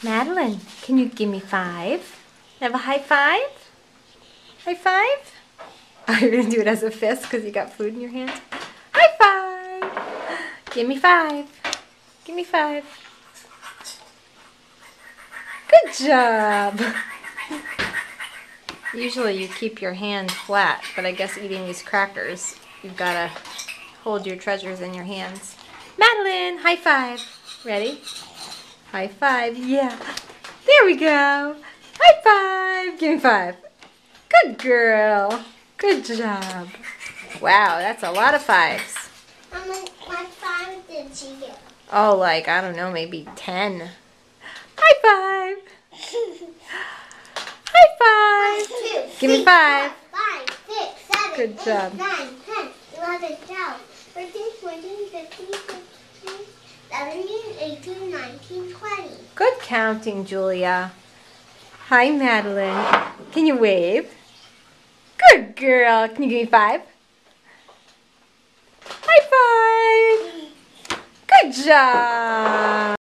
Madeline, can you give me 5? Have a high five? High five? Oh, you're going to do it as a fist because you got food in your hands? High five! Give me 5. Give me 5. Good job! Usually you keep your hand flat, but I guess eating these crackers, you've got to hold your treasures in your hands. Madeline, high five. Ready? High five. Yeah. There we go. High five. Give me 5. Good girl. Good job. Wow, that's a lot of 5s. How much 5 did she get? Oh, like, I don't know, maybe 10. High five. High five. 1, 2, Give me 5. 5, 6, 7, Good 8, job. 9, 10, 11, 12, 13, 14, 15, 16, 17, 18, 19, 20. Good counting, Julia. Hi, Madeline. Can you wave? Good girl. Can you give me 5? High five. Good job.